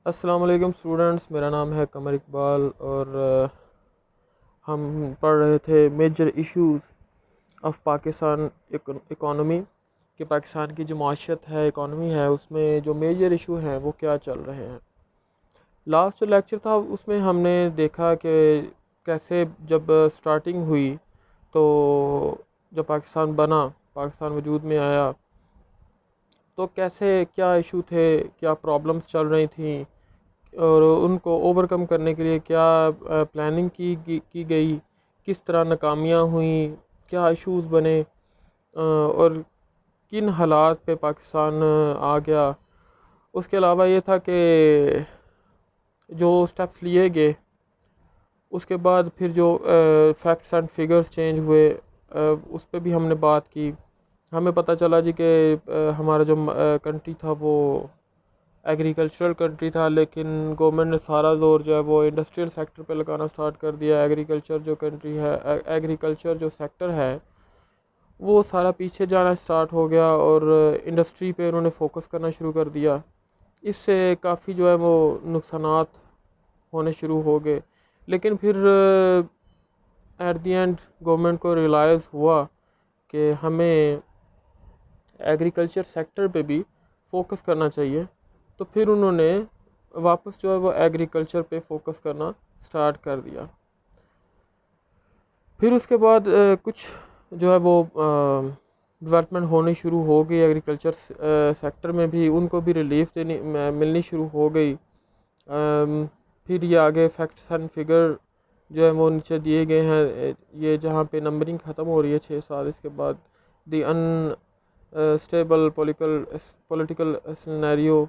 अस्सलाम वालेकुम स्टूडेंट्स, मेरा नाम है कमर इकबाल और हम पढ़ रहे थे major issues of Pakistan economy कि पाकिस्तान की जो माशत है, इकोनॉमी है, उसमें जो मेजर इशू हैं वो क्या चल रहे हैं। लास्ट जो लेक्चर था उसमें हमने देखा कि कैसे जब स्टार्टिंग हुई तो जब पाकिस्तान बना, पाकिस्तान वजूद में आया, तो कैसे क्या इशू थे, क्या प्रॉब्लम्स चल रही थी और उनको ओवरकम करने के लिए क्या प्लानिंग की गई, किस तरह नाकामियाँ हुई, क्या इश्यूज बने और किन हालात पे पाकिस्तान आ गया। उसके अलावा ये था कि जो स्टेप्स लिए गए उसके बाद फिर जो फैक्ट्स एंड फिगर्स चेंज हुए, उस पर भी हमने बात की। हमें पता चला जी कि हमारा जो कंट्री था वो एग्रीकल्चरल कंट्री था, लेकिन गवर्नमेंट ने सारा जोर जो है वो इंडस्ट्रियल सेक्टर पे लगाना स्टार्ट कर दिया। एग्रीकल्चर जो कंट्री है, एग्रीकल्चर जो सेक्टर है वो सारा पीछे जाना स्टार्ट हो गया और इंडस्ट्री पे उन्होंने फोकस करना शुरू कर दिया। इससे काफ़ी जो है वो नुकसानात होने शुरू हो गए। लेकिन फिर एट द एंड गवर्नमेंट को रियलाइज़ हुआ कि हमें एग्रीकल्चर सेक्टर पे भी फोकस करना चाहिए, तो फिर उन्होंने वापस जो है वो एग्रीकल्चर पे फोकस करना स्टार्ट कर दिया। फिर उसके बाद कुछ जो है वो डेवलपमेंट होनी शुरू हो गई एग्रीकल्चर सेक्टर में भी, उनको भी रिलीफ देनी मिलनी शुरू हो गई। फिर ये आगे फैक्ट्स एंड फिगर जो है वो नीचे दिए गए हैं, ये जहाँ पे नंबरिंग ख़त्म हो रही है 6 साल इसके बाद, दी अन स्टेबल पॉलिटिकल सिनेरियो,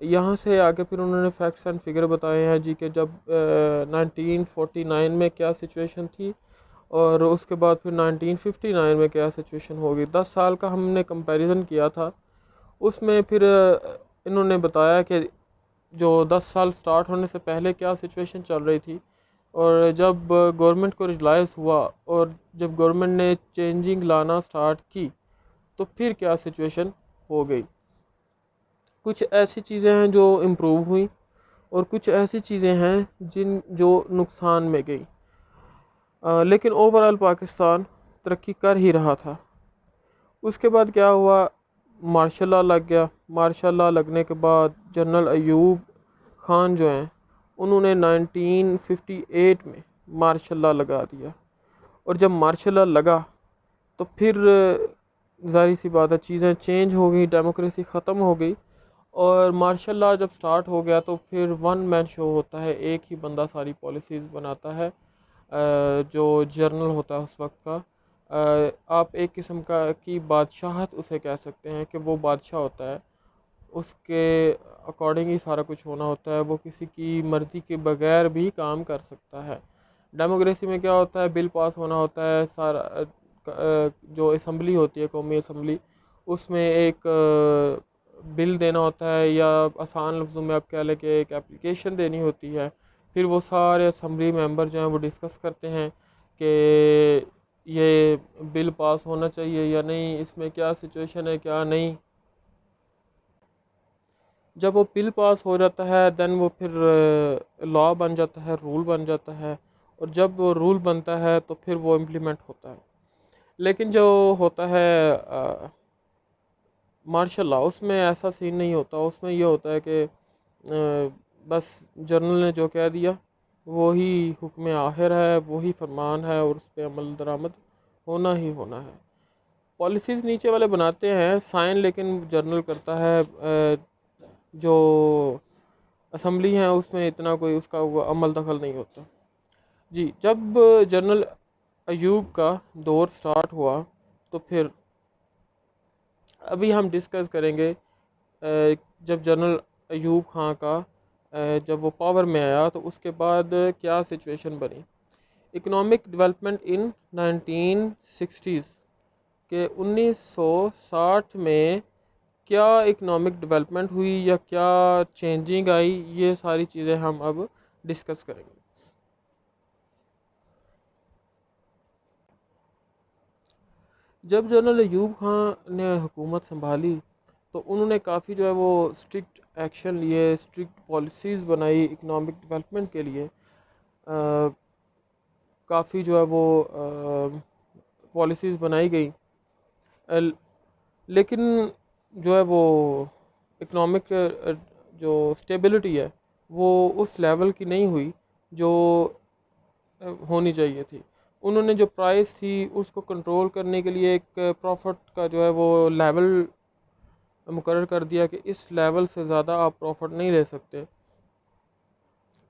यहाँ से आगे फिर उन्होंने फैक्ट्स एंड फिगर बताए हैं जी कि जब 1949 में क्या सिचुएशन थी और उसके बाद फिर 1959 में क्या सिचुएशन होगी। 10 साल का हमने कंपैरिजन किया था। उसमें फिर इन्होंने बताया कि जो 10 साल स्टार्ट होने से पहले क्या सिचुएशन चल रही थी और जब गवर्नमेंट को रियलाइज़ हुआ और जब गवर्नमेंट ने चेंजिंग लाना स्टार्ट की तो फिर क्या सिचुएशन हो गई। कुछ ऐसी चीज़ें हैं जो इम्प्रूव हुई और कुछ ऐसी चीज़ें हैं जिन जो नुकसान में गई। लेकिन ओवरऑल पाकिस्तान तरक्की कर ही रहा था। उसके बाद क्या हुआ, मार्शल लॉ लग गया। मार्शल लॉ लगने के बाद जनरल अयूब खान जो हैं उन्होंने 1958 में मार्शल लॉ लगा दिया। और जब मार्शल लॉ लगा तो फिर ज़ाहिर सी बात है चीज़ें चेंज हो गई, डेमोक्रेसी ख़त्म हो गई। और मार्शल लॉ जब स्टार्ट हो गया तो फिर वन मैन शो होता है, एक ही बंदा सारी पॉलिसीज़ बनाता है। जो जर्नल होता है उस वक्त का, आप एक किस्म का की बादशाहत उसे कह सकते हैं कि वो बादशाह होता है, उसके अकॉर्डिंग ही सारा कुछ होना होता है, वो किसी की मर्ज़ी के बगैर भी काम कर सकता है। डेमोक्रेसी में क्या होता है, बिल पास होना होता है, सारा जो असम्बली होती है, कौमी असम्बली, उसमें एक बिल देना होता है या आसान लफ्ज़ों में आप कह लें कि एक एप्लीकेशन देनी होती है। फिर वो सारे असम्बली मेंबर जो हैं वो डिस्कस करते हैं कि ये बिल पास होना चाहिए या नहीं, इसमें क्या सिचुएशन है क्या नहीं। जब वो बिल पास हो जाता है देन वो फिर लॉ बन जाता है, रूल बन जाता है। और जब वो रूल बनता है तो फिर वो इम्प्लीमेंट होता है। लेकिन जो होता है मार्शल लॉ, उसमें ऐसा सीन नहीं होता। उसमें ये होता है कि बस जनरल ने जो कह दिया वही हुक्म आखिर है, वही फरमान है और उस पर अमल दरामद होना ही होना है। पॉलिसीज़ नीचे वाले बनाते हैं साइन, लेकिन जनरल करता है। जो असम्बली है उसमें इतना कोई उसका वो अमल दखल नहीं होता। जी, जब जनरल अयूब का दौर स्टार्ट हुआ तो फिर अभी हम डिस्कस करेंगे जब जनरल अयूब खां का जब वो पावर में आया तो उसके बाद क्या सिचुएशन बनी। इकोनॉमिक डेवलपमेंट इन 1960s के 1960 में क्या इकोनॉमिक डेवलपमेंट हुई या क्या चेंजिंग आई, ये सारी चीज़ें हम अब डिस्कस करेंगे। जब जनरल अयूब खान ने हुकूमत संभाली तो उन्होंने काफ़ी जो है वो स्ट्रिक्ट एक्शन लिए, स्ट्रिक्ट पॉलिसीज़ बनाई इकोनॉमिक डेवलपमेंट के लिए। काफ़ी जो है वो पॉलिसीज़ बनाई गई, लेकिन जो है वो इकोनॉमिक जो स्टेबिलिटी है वो उस लेवल की नहीं हुई जो होनी चाहिए थी। उन्होंने जो प्राइस थी उसको कंट्रोल करने के लिए एक प्रॉफिट का जो है वो लेवल मुकर्रर कर दिया कि इस लेवल से ज़्यादा आप प्रॉफिट नहीं ले सकते।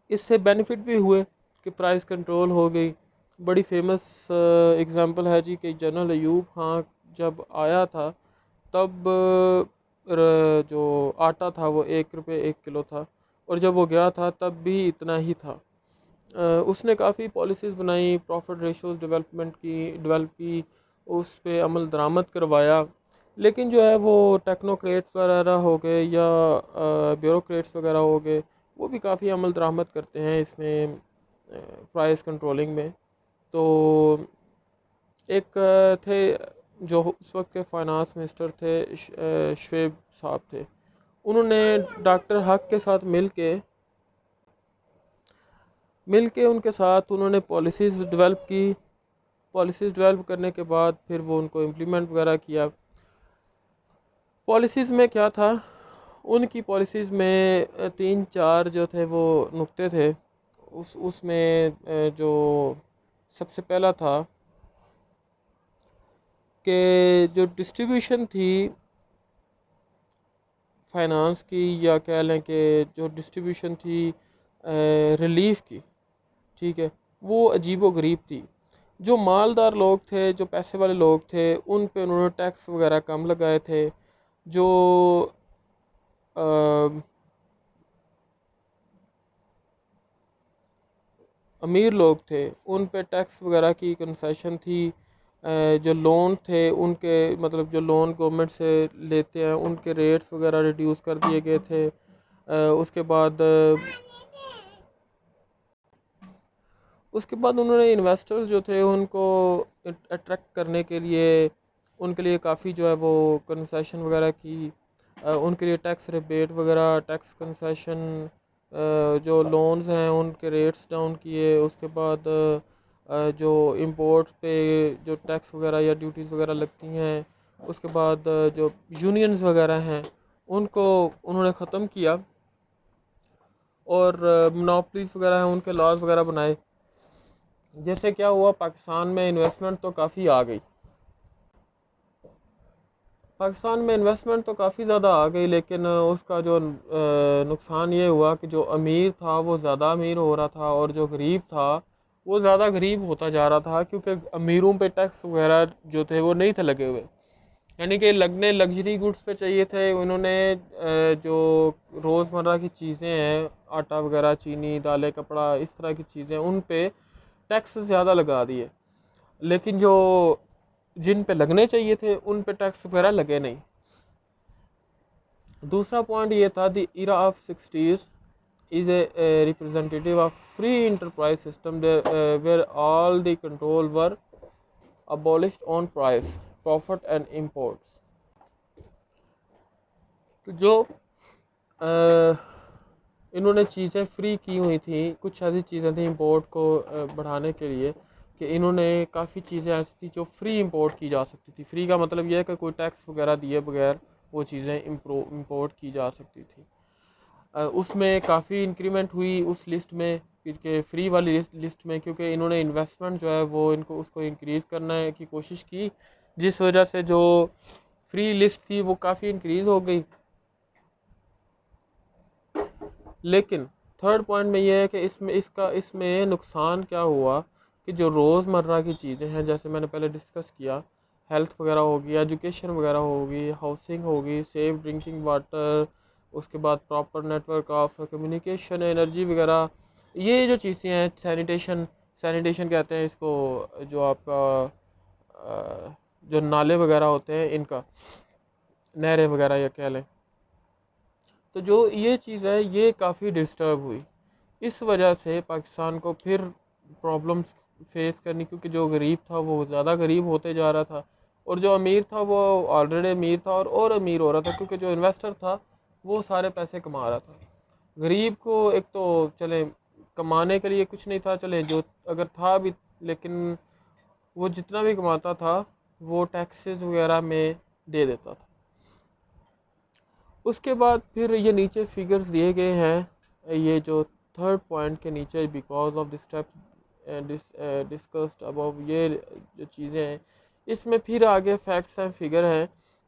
इससे बेनिफिट भी हुए कि प्राइस कंट्रोल हो गई। बड़ी फेमस एग्जांपल है जी कि जनरल अयूब खां जब आया था तब जो आटा था वो 1 रुपये 1 किलो था, और जब वो गया था तब भी इतना ही था। उसने काफ़ी पॉलिसीज़ बनाई, प्रॉफिट रेशोज़ डेवलप की, उस पे अमल दरामद करवाया। लेकिन जो है वो टेक्नोक्रेट्स वगैरह हो गए या ब्यूरोक्रेट्स वगैरह हो गए, वो भी काफ़ी अमल दरामद करते हैं इसमें प्राइस कंट्रोलिंग में। तो एक थे जो उस वक्त के फाइनेंस मिनिस्टर थे, शुएब साहब थे। उन्होंने डॉक्टर हक के साथ मिल के उनके साथ उन्होंने पॉलिसीज़ डेवलप की। पॉलिसीज़ डेवलप करने के बाद फिर वो उनको इम्प्लीमेंट वगैरह किया। पॉलिसीज़ में क्या था, उनकी पॉलिसीज़ में तीन चार जो थे वो नुक्ते थे। उसमें जो सबसे पहला था कि जो डिस्ट्रीब्यूशन थी फाइनेंस की, या कह लें कि जो डिस्ट्रीब्यूशन थी रिलीफ की, ठीक है, वो अजीबो गरीब थी। जो मालदार लोग थे, जो पैसे वाले लोग थे, उन पे उन्होंने टैक्स वगैरह कम लगाए थे। जो अ, अमीर लोग थे उन पे टैक्स वगैरह की कंसेशन थी। जो लोन थे उनके, मतलब जो लोन गवर्नमेंट से लेते हैं उनके रेट्स वगैरह रिड्यूस कर दिए गए थे। उसके बाद उन्होंने इन्वेस्टर्स जो थे उनको अट्रैक्ट करने के लिए उनके लिए काफ़ी जो है वो कंसेशन वगैरह की। उनके लिए टैक्स रिबेट वगैरह, टैक्स कंसेशन, जो लोन्स हैं उनके रेट्स डाउन किए। उसके बाद जो इंपोर्ट पे जो टैक्स वगैरह या ड्यूटीज़ वगैरह लगती हैं, उसके बाद जो यूनियंस वगैरह हैं उनको उन्होंने ख़त्म किया, और मोनोपलीज वगैरह हैं उनके लॉज वगैरह बनाए। जैसे क्या हुआ, पाकिस्तान में इन्वेस्टमेंट तो काफ़ी आ गई। पाकिस्तान में इन्वेस्टमेंट तो काफ़ी ज़्यादा आ गई, लेकिन उसका जो नुकसान ये हुआ कि जो अमीर था वो ज़्यादा अमीर हो रहा था, और जो गरीब था वो ज़्यादा गरीब होता जा रहा था, क्योंकि अमीरों पे टैक्स वगैरह जो थे वो नहीं थे लगे हुए। यानी कि लगने लग्जरी गुड्स पे चाहिए थे। उन्होंने जो रोज़मर्रा की चीज़ें हैं, आटा वगैरह, चीनी, दालें, कपड़ा, इस तरह की चीज़ें, उन पे टैक्स ज़्यादा लगा दिए। लेकिन जो जिन पे लगने चाहिए थे उन पे टैक्स वगैरह लगे नहीं। दूसरा पॉइंट ये था, the era of 60s is a representative of free enterprise system where all the control were abolished on price, profit and imports। तो जो इन्होंने चीज़ें फ्री की हुई थी, कुछ ऐसी चीज़ें थी इंपोर्ट को बढ़ाने के लिए, कि इन्होंने काफ़ी चीज़ें ऐसी थी जो फ्री इंपोर्ट की जा सकती थी। फ्री का मतलब यह है कि कोई टैक्स वगैरह दिए बगैर वो चीज़ें इंपोर्ट की जा सकती थी। उसमें काफ़ी इंक्रीमेंट हुई उस लिस्ट में, क्योंकि फ्री वाली लिस्ट में, क्योंकि इन्होंने इन्वेस्टमेंट जो है वो इनको उसको इंक्रीज़ करने की कोशिश की, जिस वजह से जो फ्री लिस्ट थी वो काफ़ी इंक्रीज़ हो गई। लेकिन थर्ड पॉइंट में ये है कि इसमें नुकसान क्या हुआ, कि जो रोज़मर्रा की चीज़ें हैं, जैसे मैंने पहले डिस्कस किया, हेल्थ वगैरह होगी, एजुकेशन वगैरह होगी, हाउसिंग होगी, सेफ ड्रिंकिंग वाटर, उसके बाद proper network of communication, energy वगैरह, ये जो चीज़ें हैं, सैनिटेशन, सैनिटेशन कहते हैं इसको, जो आपका जो नाले वगैरह होते हैं इनका, नहरें वगैरह या कह लें, तो जो ये चीज़ है ये काफ़ी डिस्टर्ब हुई। इस वजह से पाकिस्तान को फिर प्रॉब्लम्स फेस करनी, क्योंकि जो गरीब था वो ज़्यादा गरीब होते जा रहा था, और जो अमीर था वो ऑलरेडी अमीर था और अमीर हो रहा था, क्योंकि जो इन्वेस्टर था वो सारे पैसे कमा रहा था। गरीब को एक तो चले कमाने के लिए कुछ नहीं था, चले जो अगर था भी, लेकिन वो जितना भी कमाता था वो टैक्सेस वगैरह में दे देता था। उसके बाद फिर ये नीचे फिगर्स दिए गए हैं, ये जो थर्ड पॉइंट के नीचे, because of the steps discussed above, ये जो चीज़ें हैं इसमें फिर आगे फैक्ट्स एंड फिगर हैं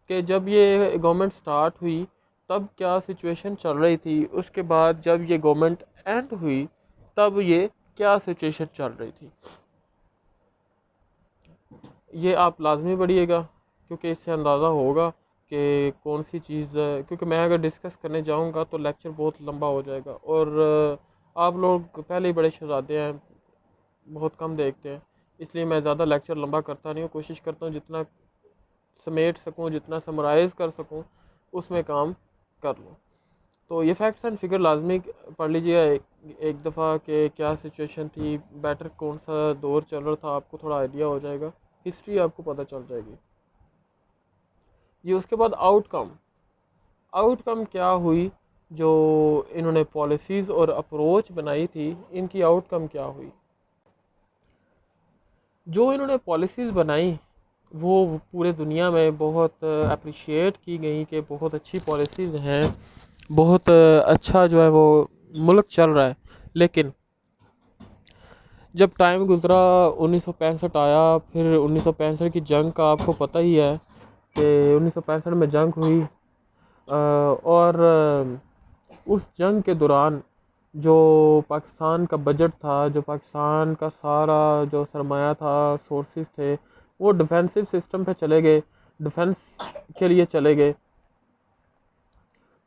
कि जब ये गवर्नमेंट स्टार्ट हुई तब क्या सिचुएशन चल रही थी, उसके बाद जब ये गवर्नमेंट एंड हुई तब ये क्या सिचुएशन चल रही थी। ये आप लाजमी पढ़िएगा, क्योंकि इससे अंदाज़ा होगा कि कौन सी चीज़, क्योंकि मैं अगर डिस्कस करने जाऊंगा तो लेक्चर बहुत लंबा हो जाएगा, और आप लोग पहले ही बड़े शहजादे हैं, बहुत कम देखते हैं, इसलिए मैं ज़्यादा लेक्चर लंबा करता नहीं हूँ। कोशिश करता हूँ जितना समेट सकूँ, जितना समराइज़ कर सकूँ उसमें काम कर लूँ। तो ये फैक्ट्स एंड फिगर लाजमी पढ़ लीजिए एक दफ़ा कि क्या सिचुएशन थी, बेटर कौन सा दौर चल रहा था, आपको थोड़ा आइडिया हो जाएगा, हिस्ट्री आपको पता चल जाएगी। ये उसके बाद आउटकम, आउटकम क्या हुई, जो इन्होंने पॉलिसीज़ और अप्रोच बनाई थी, इनकी आउटकम क्या हुई। जो इन्होंने पॉलिसीज़ बनाई वो पूरे दुनिया में बहुत अप्रिशिएट की गई कि बहुत अच्छी पॉलिसीज़ हैं, बहुत अच्छा जो है वो मुल्क चल रहा है। लेकिन जब टाइम गुजरा, 1965 आया, फिर 1965 की जंग का आपको पता ही है कि 1965 में जंग हुई, और उस जंग के दौरान जो पाकिस्तान का बजट था, जो पाकिस्तान का सारा जो सरमाया था, सोर्सेज थे, वो डिफेंसिव सिस्टम पे चले गए, डिफेंस के लिए चले गए,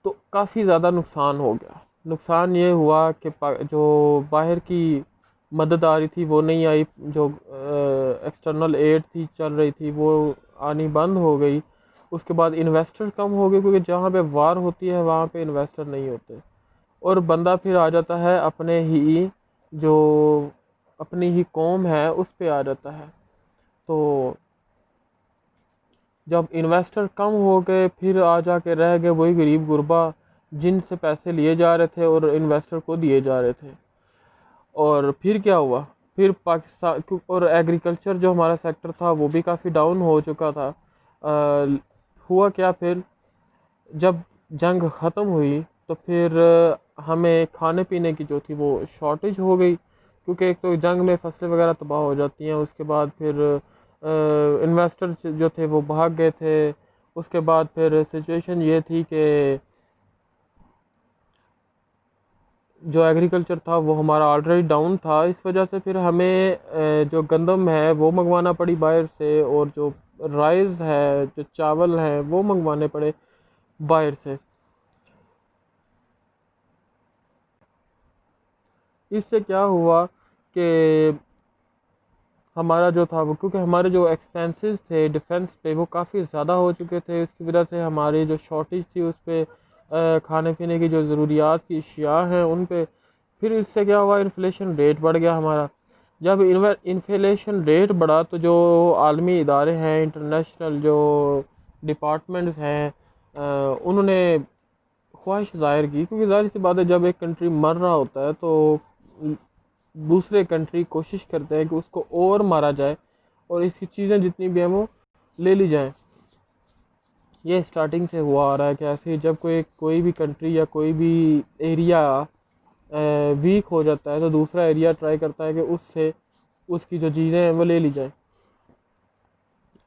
तो काफ़ी ज़्यादा नुकसान हो गया। नुकसान ये हुआ कि जो बाहर की मदद आ रही थी वो नहीं आई, जो एक्सटर्नल एड थी चल रही थी वो आनी बंद हो गई। उसके बाद इन्वेस्टर कम हो गए, क्योंकि जहाँ पे वार होती है वहाँ पे इन्वेस्टर नहीं होते, और बंदा फिर आ जाता है अपने ही जो अपनी ही कौम है उस पे आ जाता है। तो जब इन्वेस्टर कम हो गए, फिर आ जाके रह गए वही गरीब गुरबा जिनसे पैसे लिए जा रहे थे और इन्वेस्टर को दिए जा रहे थे। और फिर क्या हुआ, फिर पाकिस्तान और एग्रीकल्चर जो हमारा सेक्टर था वो भी काफ़ी डाउन हो चुका था। हुआ क्या फिर, जब जंग ख़त्म हुई तो फिर हमें खाने पीने की जो थी वो शॉर्टेज हो गई, क्योंकि एक तो जंग में फसलें वगैरह तबाह हो जाती हैं, उसके बाद फिर इन्वेस्टर जो थे वो भाग गए थे। उसके बाद फिर सिचुएशन ये थी कि जो एग्रीकल्चर था वो हमारा ऑलरेडी डाउन था, इस वजह से फिर हमें जो गंदम है वो मंगवाना पड़ी बाहर से, और जो राइस है, जो चावल है, वो मंगवाने पड़े बाहर से। इससे क्या हुआ कि हमारा जो था वो, क्योंकि हमारे जो एक्सपेंसेस थे डिफेंस पे वो काफ़ी ज़्यादा हो चुके थे, इसकी वजह से हमारी जो शॉर्टेज थी उस पर खाने पीने की जो ज़रूरियात की अशिया हैं उन पे, फिर इससे क्या हुआ, इन्फ्लेशन रेट बढ़ गया हमारा। जब इन्फ्लेशन रेट बढ़ा तो जो आलमी इदारे हैं, इंटरनेशनल जो डिपार्टमेंट्स हैं, उन्होंने ख्वाहिश ज़ाहिर की, क्योंकि ज़ाहिर सी बात है जब एक कंट्री मर रहा होता है तो दूसरे कंट्री कोशिश करते हैं कि उसको और मारा जाए और इसकी चीज़ें जितनी भी हैं वो ले ली जाएं। ये स्टार्टिंग से हुआ आ रहा है कि ऐसे ही जब कोई भी कंट्री या कोई भी एरिया वीक हो जाता है तो दूसरा एरिया ट्राई करता है कि उससे उसकी जो चीज़ें हैं वो ले ली जाए।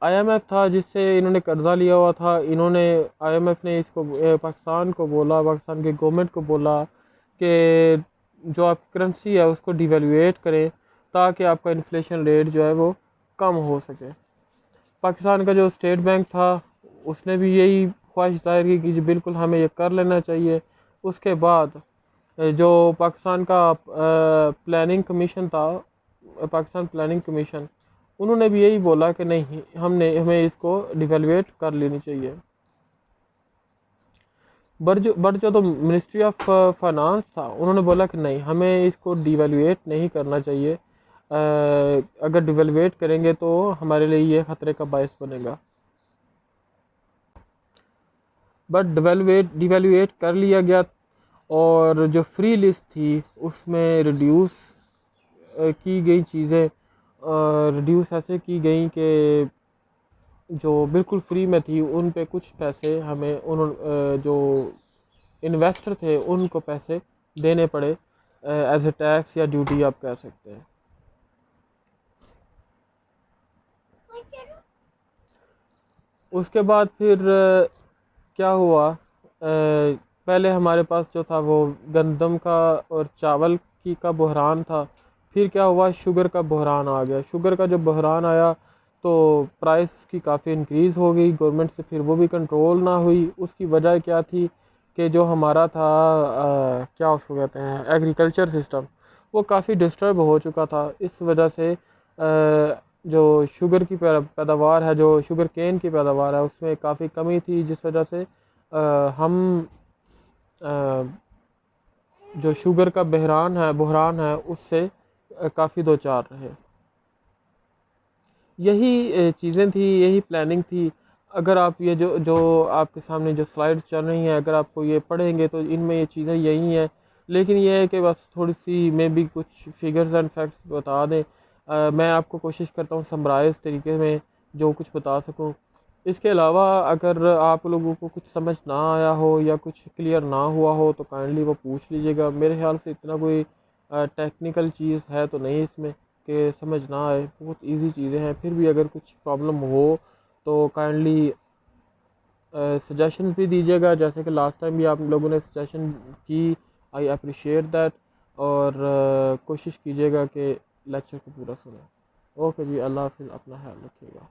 आईएमएफ था जिससे इन्होंने कर्जा लिया हुआ था, इन्होंने आईएमएफ ने इसको पाकिस्तान को बोला, पाकिस्तान की गवर्नमेंट को बोला कि जो आपकी करेंसी है उसको डिवेल्यूएट करें ताकि आपका इन्फ्लेशन रेट जो है वो कम हो सके। पाकिस्तान का जो स्टेट बैंक था उसने भी यही ख्वाहिश जाहिर की कि जी बिल्कुल हमें ये कर लेना चाहिए। उसके बाद जो पाकिस्तान का प्लानिंग कमीशन था, पाकिस्तान प्लानिंग कमीशन, उन्होंने भी यही बोला कि नहीं, हमें इसको डिवेल्यूएट कर लेनी चाहिए। बट जो तो मिनिस्ट्री ऑफ फाइनेंस था उन्होंने बोला कि नहीं, हमें इसको डिवेल्यूएट नहीं करना चाहिए, अगर डिवेल्यूएट करेंगे तो हमारे लिए ये ख़तरे का बायस बनेगा। बट डिवेलुएट कर लिया गया, और जो फ्री लिस्ट थी उसमें रिड्यूस की गई चीज़ें, रिड्यूस ऐसे की गई कि जो बिल्कुल फ्री में थी उन पे कुछ पैसे हमें जो इन्वेस्टर थे उनको पैसे देने पड़े, एज ए टैक्स या ड्यूटी आप कह सकते हैं। उसके बाद फिर क्या हुआ, पहले हमारे पास जो था वो गंदम का और चावल की का बहरान था। फिर क्या हुआ, शुगर का बहरान आ गया। शुगर का जब बहरान आया तो प्राइस की काफ़ी इंक्रीज़ हो गई गवर्नमेंट से, फिर वो भी कंट्रोल ना हुई। उसकी वजह क्या थी कि जो हमारा था क्या उसको कहते हैं, एग्रीकल्चर सिस्टम, वो काफ़ी डिस्टर्ब हो चुका था। इस वजह से जो शुगर की पैदावार है, जो शुगर केन की पैदावार है, उसमें काफ़ी कमी थी, जिस वजह से हम अ, जो शुगर का बहरान है उससे काफ़ी दो चार रहे। यही चीज़ें थी, यही प्लानिंग थी। अगर आप ये जो जो आपके सामने जो स्लाइड्स चल रही हैं, अगर आपको ये पढ़ेंगे तो इनमें ये चीज़ें यही हैं। लेकिन ये है कि बस थोड़ी सी मे भी कुछ फिगर्स एंड फैक्ट्स बता दें। मैं आपको कोशिश करता हूँ समराइज़ तरीके में जो कुछ बता सकूँ। इसके अलावा अगर आप लोगों को कुछ समझ ना आया हो या कुछ क्लियर ना हुआ हो तो काइंडली वो पूछ लीजिएगा। मेरे ख्याल से इतना कोई टेक्निकल चीज़ है तो नहीं इसमें कि समझ ना आए, बहुत इजी चीज़ें हैं। फिर भी अगर कुछ प्रॉब्लम हो तो काइंडली सजेशन भी दीजिएगा, जैसे कि लास्ट टाइम भी आप लोगों ने सजेशन की। I appreciate that. और कोशिश कीजिएगा कि लेक्चर को पूरा सुने। ओके जी, अल्लाह हाफिज़, अपना ख्याल रखिएगा।